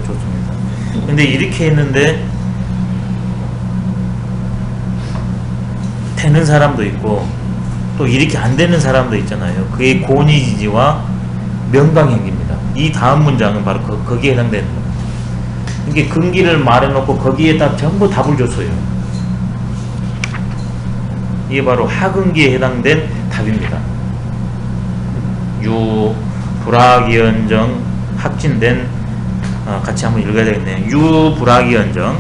좋습니다. 근데 이렇게 했는데 되는 사람도 있고 또 이렇게 안 되는 사람도 있잖아요. 그게 고니지지와 명강행기입니다. 이 다음 문장은 바로 거기에 해당되는 겁니다. 이게 근기를 말해놓고 거기에다 전부 답을 줬어요. 이게 바로 하근기에 해당된 답입니다. 유 불학이언정 확진된 같이 한번 읽어야 되겠네요. 유 불학이언정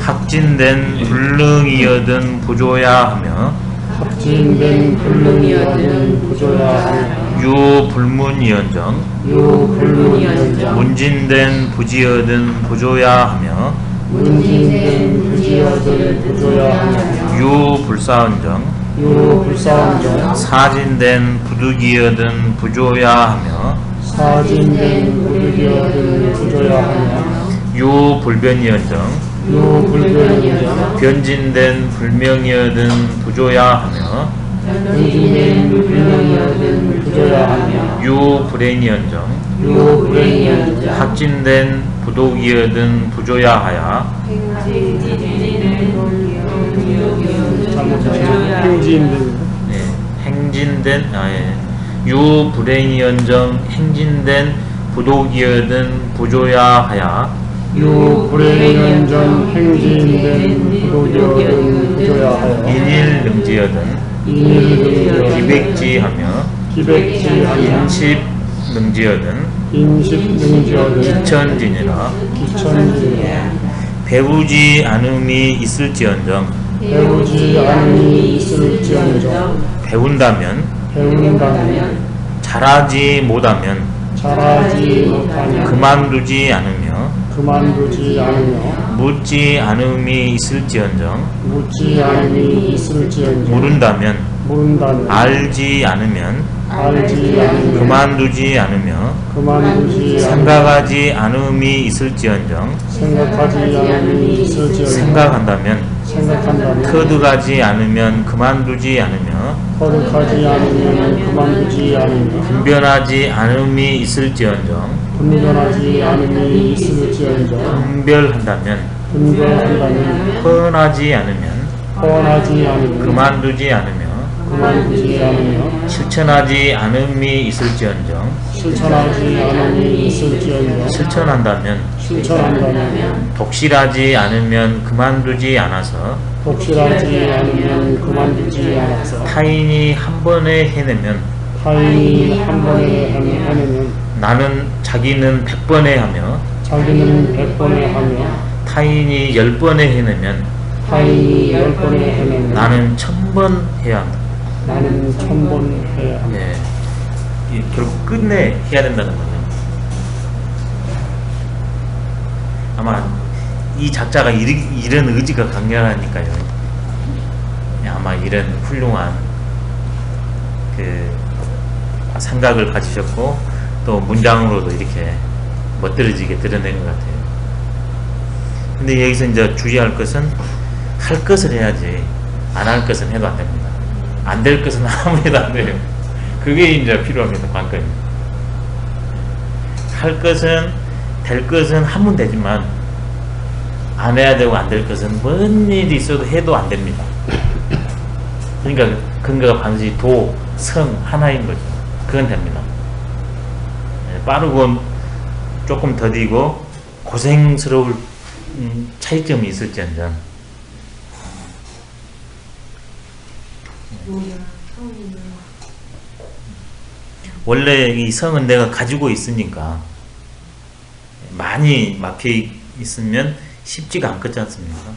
확진된 불능이여든 부조야 하며 확진된 불능이여든 부조야 하며 유 불문이언정 문진된 부지여든 부조야 하며 문진된 부지여든 부조야 하며 유 불사언정 불사언정 사진된 부득이여든 부조야 하며 사진된 부득이여든 부조야 하며 유 불변이언정 불변이여든 변진된 불명이여든 부조야 하며 변진된 불명이여든 부조야 하며 유 불행이언정 불행이여든 확진된 부독이여든 부조야 하야 행진된 행진된 유 불행이언정 행진된 부독이여든 부조야 하야 불행이언정 행진된 부독이여든 부조야 하여 인일 능지여든 기백지하며 기백지하며 인십 능지여든 인십능지여든 기천지니라 기천지니라 배우지 않음이 있을지언정 배우지 않음이 있을지언정 배운다면 잘하지 못하면 잘하지 못하면 그만두지 않으며 묻지 않음이 있을지언정 묻지 않음이 있을지언정 모른다면 모른다면 알지 않으면 알지 않으면 그만두지 않으며 생각하지 않음이 있을지언정 생각하지 않음이 있을지언정 생각한다면 생각한다면 터득하지 않으면 그만두지 않으며 거듭하지 않으면 그만두지 않으며 분별하지 않음이 있을지언정 분별하지 않음이 있을지언정 분별한다면 분별한다면 뻔하지 않으면 뻔하지 않으면 그만두지 않으며 그만두지 않으며 실천하지 않음이 있을지언정 실천하지 않음이 있을지언정 실천한다면 독실하지 않으면 그만두지 않아서 독실하지 않으면 그만두지 않아서 타인이 한 번에 해내면 타인이 한 번에 해내면 나는 자기는 100번에 하며 자기는 100번에 하며 타인이 10번에 해내면 타인이 10번에 해내면 나는 1000번 해야 합니다. 나는 1000번 해야 합니다. 예. 결국 끝내 해야 된다는 거죠. 아마 이 작자가 이런 의지가 강렬하니까요. 아마 이런 훌륭한 그 생각을 가지셨고 또 문장으로도 이렇게 멋들어지게 드러낸 것 같아요. 근데 여기서 이제 주의할 것은 할 것을 해야지 안 할 것은 해도 안 됩니다. 안 될 것은 아무 해도 안 돼요. 그게 이제 필요합니다. 관건이. 할 것은 될 것은 하면 되지만 안 해야 되고 안 될 것은 뭔 일이 있어도 해도 안 됩니다. 그러니까 근거가 반드시 도, 성 하나인 거죠. 그건 됩니다. 빠르고 조금 더디고 고생스러울 차이점이 있을지언정 원래 이 성은 내가 가지고 있으니까 많이 막혀 있으면 쉽지가 않겠지 않습니까?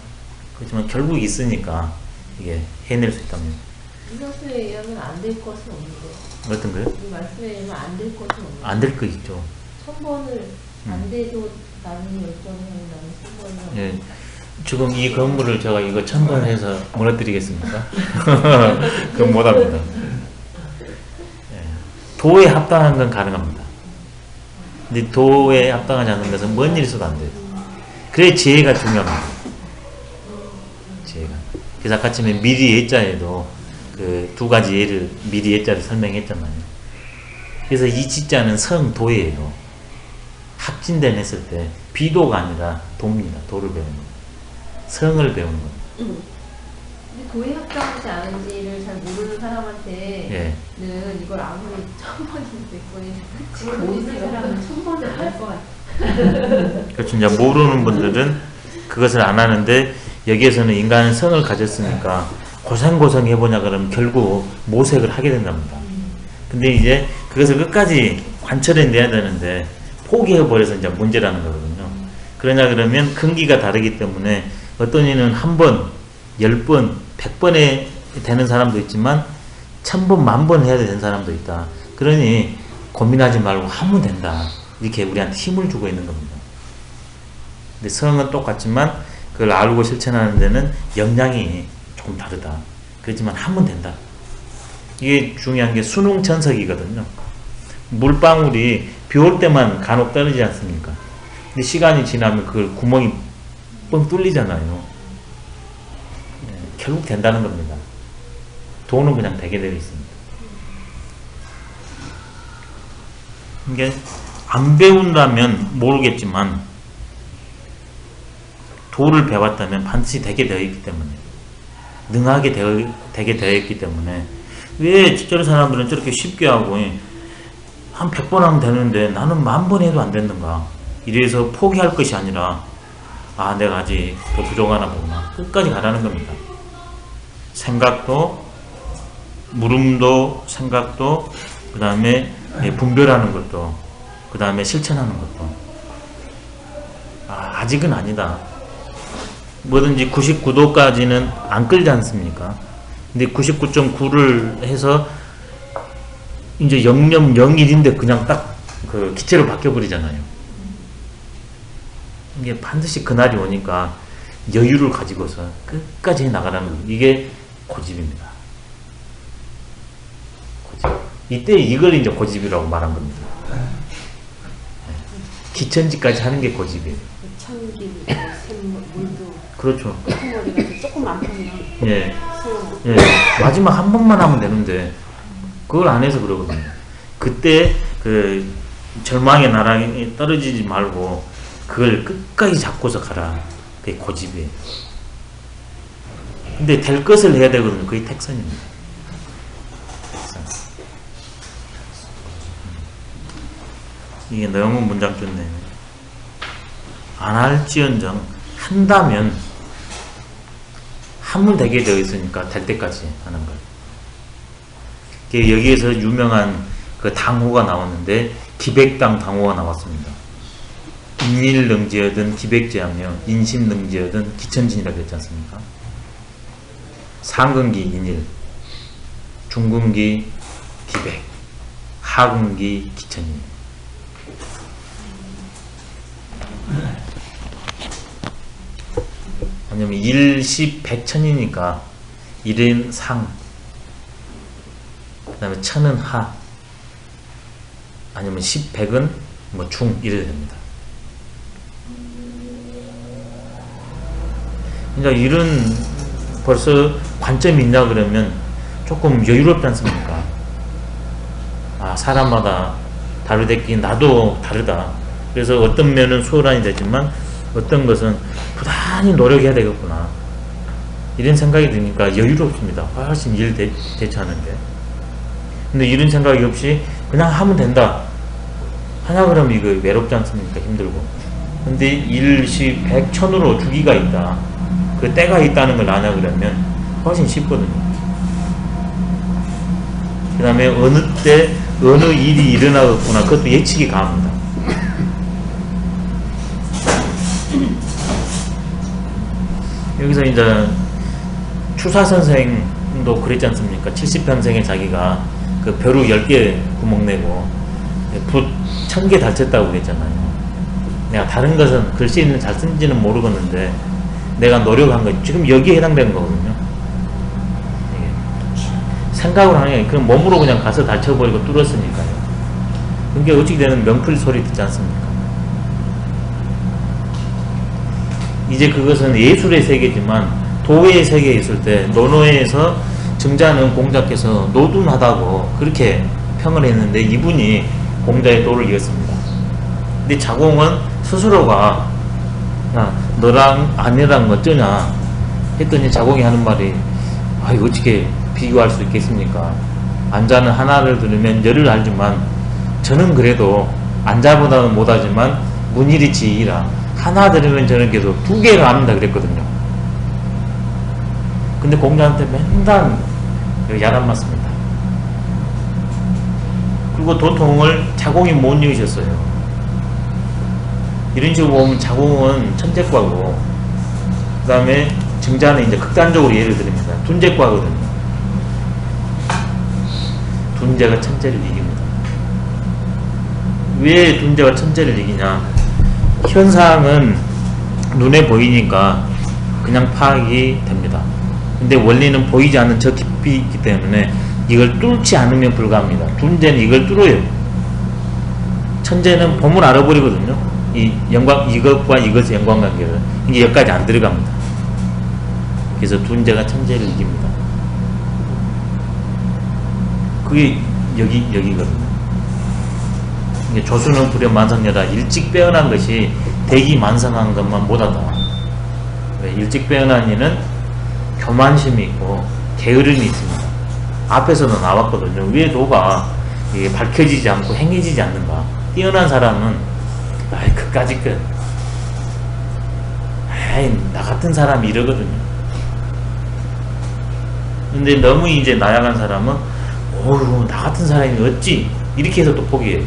그렇지만 결국 있으니까 이게 해낼 수 있답니다. 이 말씀에 의하면 안 될 것은 없는데. 어떤 거요? 이 말씀에 의하면 안 될 것은 없는데. 안 될 거 있죠. 1000번을 안 돼도 나는 10번을 하면 나는 10번을 예. 지금 이 건물을 제가 이거 1000번 해서 무너뜨리겠습니까? 그건 못합니다. 예. 도에 합당한 건 가능합니다. 근데 도에 합당하지 않는 것은 뭔 일이 있어도 안 돼요. 그래 지혜가 중요합니다. 지혜가. 그래서 아까 처음에 미리 예자에도 그 두 가지 예를 미리 예자를 설명했잖아요. 그래서 이 지자는 성도예요. 합진된 했을 때 비도가 아니라 도입니다. 도를 배우는 거. 성을 배우는 거. 근데 도에 합당하지 않은지를 잘 모르는 사람한테는 이걸 아무리 1000번이나 100번이나 모르는 사람은 1000번을 할 것 같아. 그렇죠. 이제 모르는 분들은 그것을 안 하는데 여기에서는 인간은 성을 가졌으니까 고생고생 해보냐 그러면 결국 모색을 하게 된답니다. 근데 이제 그것을 끝까지 관철해내야 되는데 포기해버려서 이제 문제라는 거거든요. 그러냐 그러면 근기가 다르기 때문에 어떤 이는 한 번, 10번, 100번에 되는 사람도 있지만 1000번, 10,000번 해야 되는 사람도 있다. 그러니 고민하지 말고 하면 된다. 이렇게 우리한테 힘을 주고 있는 겁니다. 근데 성은 똑같지만 그걸 알고 실천하는 데는 역량이 조금 다르다. 그렇지만 하면 된다. 이게 중요한 게 수능천석이거든요. 물방울이 비 올 때만 간혹 떨어지지 않습니까? 근데 시간이 지나면 그 구멍이 뻥 뚫리잖아요. 결국 된다는 겁니다. 돈은 그냥 되게 되어 있습니다. 이게 안 배운다면 모르겠지만 도를 배웠다면 반드시 되게 되어 있기 때문에 능하게 되게 되어 있기 때문에 왜 저런 사람들은 저렇게 쉽게 하고 한 100번 하면 되는데 나는 10,000번 해도 안 됐는가 이래서 포기할 것이 아니라 아 내가 아직 더 부족하나 보구나 끝까지 가라는 겁니다. 생각도 물음도 생각도 그 다음에 분별하는 것도 그 다음에 실천하는 것도 아직은 아니다. 뭐든지 99도까지는 안 끌지 않습니까? 근데 99.9를 해서 이제 0.01인데 그냥 딱 그 기체로 바뀌어버리잖아요. 이게 반드시 그날이 오니까 여유를 가지고서 끝까지 해 나가라는 거예요. 이게 고집입니다. 고집. 이때 이걸 이제 고집이라고 말한 겁니다. 기천지까지 하는 게 고집이에요. 천기, 물도. 그렇죠. 머리가 조금 안 펴면. 예. 예. 마지막 한 번만 하면 되는데 그걸 안 해서 그러거든요. 그때 그 절망의 나락에 떨어지지 말고 그걸 끝까지 잡고서 가라. 그게 고집이에요. 근데 될 것을 해야 되거든요. 그게 택선입니다. 택선. 이게 너무 문장 좋네. 안 할지언정 한다면 하면 되게 되어 있으니까 될 때까지 하는 거예요. 여기에서 유명한 그 당호가 나왔는데 기백당 당호가 나왔습니다. 인일능지여든 기백제하며 인심능지여든 기천진이라고 했지 않습니까? 상근기 인일, 중근기 기백, 하근기 기천이. 왜냐면 일십 백천이니까 일은 상, 그 다음에 천은 하, 아니면 십백은 뭐 중 이래야 됩니다. 그러니까 이런 벌써 관점이 있냐 그러면 조금 여유롭지 않습니까? 아 사람마다 다르댔기 나도 다르다. 그래서 어떤 면은 수월한이 되지만 어떤 것은 부단히 노력해야 되겠구나 이런 생각이 드니까 여유롭습니다. 훨씬 일 대처하는데. 근데 이런 생각이 없이 그냥 하면 된다 하냐 그러면 이거 외롭지 않습니까? 힘들고. 근데 일시 백천으로 주기가 있다, 그 때가 있다는 걸 아냐 그러면 훨씬 쉽거든요. 그 다음에 어느 때 어느 일이 일어나겠구나 그것도 예측이 가합니다. 여기서 이제 추사 선생도 그랬지 않습니까? 70평생에 자기가 그 벼루 10개 구멍 내고 붓 1000개 달쳤다고 그랬잖아요. 내가 다른 것은 글씨는 잘 쓴지는 모르겠는데 내가 노력한 거 지금 여기에 해당되는 거거든요. 생각을 하는 게 그냥 몸으로 그냥 가서 달쳐버리고 뚫었으니까요. 그게 어찌 되는 명풀 소리 듣지 않습니까? 이제 그것은 예술의 세계지만 도의 세계에 있을 때 논어에서 정자는 공자께서 노둔하다고 그렇게 평을 했는데 이분이 공자의 도를 이었습니다. 근데 자궁은 스스로가 야 너랑 아내랑 어쩌냐 했더니 자궁이 하는 말이 아 이거 어떻게 비교할 수 있겠습니까? 안자는 하나를 들으면 열을 알지만 저는 그래도 안자보다는 못하지만 문일이 지이라 하나 들으면 저는 계속 2개를 압니다 그랬거든요. 근데 공자한테 맨날 야단 맞습니다. 그리고 도통을 자궁이 못 이으셨어요. 이런 식으로 보면 자궁은 천재과고 그 다음에 증자는 이제 극단적으로 예를 드립니다. 둔재과거든요. 둔재가 천재를 이깁니다. 왜 둔재가 천재를 이기냐? 현상은 눈에 보이니까 그냥 파악이 됩니다. 근데 원리는 보이지 않는 저 깊이 있기 때문에 이걸 뚫지 않으면 불가합니다. 둔재는 이걸 뚫어요. 천재는 범을 알아버리거든요. 이것과 이것의 연관관계를. 이게 여기까지 안 들어갑니다. 그래서 둔재가 천재를 이깁니다. 그게 여기거든요. 이게 조수는 불여 만성여다. 일찍 빼어난 것이 대기 만성한 것만 못하다. 일찍 빼어난 이는 교만심이 있고 게으름이 있습니다. 앞에서도 나왔거든요. 왜 너가 이게 밝혀지지 않고 행해지지 않는가? 뛰어난 사람은 아이 그까짓 것 아이 나 같은 사람이 이러거든요. 근데 너무 이제 나약한 사람은 어휴 나 같은 사람이 어찌 이렇게 해서 또 포기해요.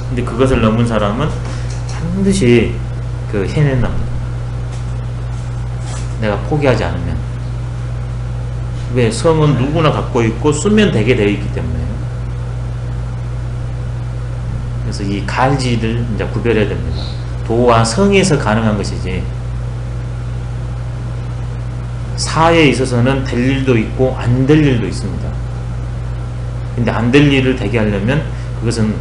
근데 그것을 넘은 사람은 반드시 해낸답니다. 내가 포기하지 않으면. 왜? 성은 누구나 갖고 있고 쓰면 되게 되어 있기 때문에요. 그래서 이 갈지를 이제 구별해야 됩니다. 도와 성에서 가능한 것이지 사에 있어서는 될 일도 있고 안 될 일도 있습니다. 근데 안 될 일을 되게 하려면 그것은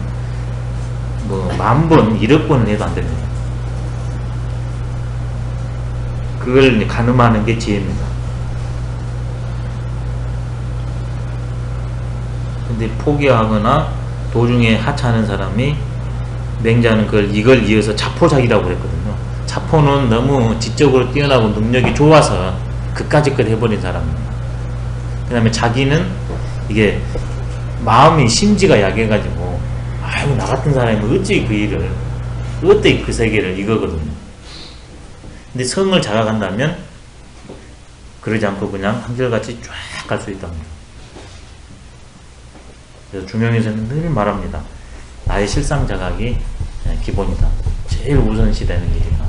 뭐 10,000번, 1억번을 해도 안 됩니다. 그걸 가늠하는 게 지혜입니다. 근데 포기하거나 도중에 하차하는 사람이 맹자는 이걸 이어서 자포자기라고 그랬거든요. 자포는 너무 지적으로 뛰어나고 능력이 좋아서 그까짓 걸 해버린 사람입니다. 그 다음에 자기는 이게 마음이 심지가 약해가지고 아유 나 같은 사람이 어찌 그 일을 어떻게 그 세계를 이거거든요. 근데 성을 자각한다면 그러지 않고 그냥 한결같이 쫙 갈 수 있답니다. 그래서 중용에서는 늘 말합니다. 나의 실상 자각이 기본이다. 제일 우선시 되는 일이다.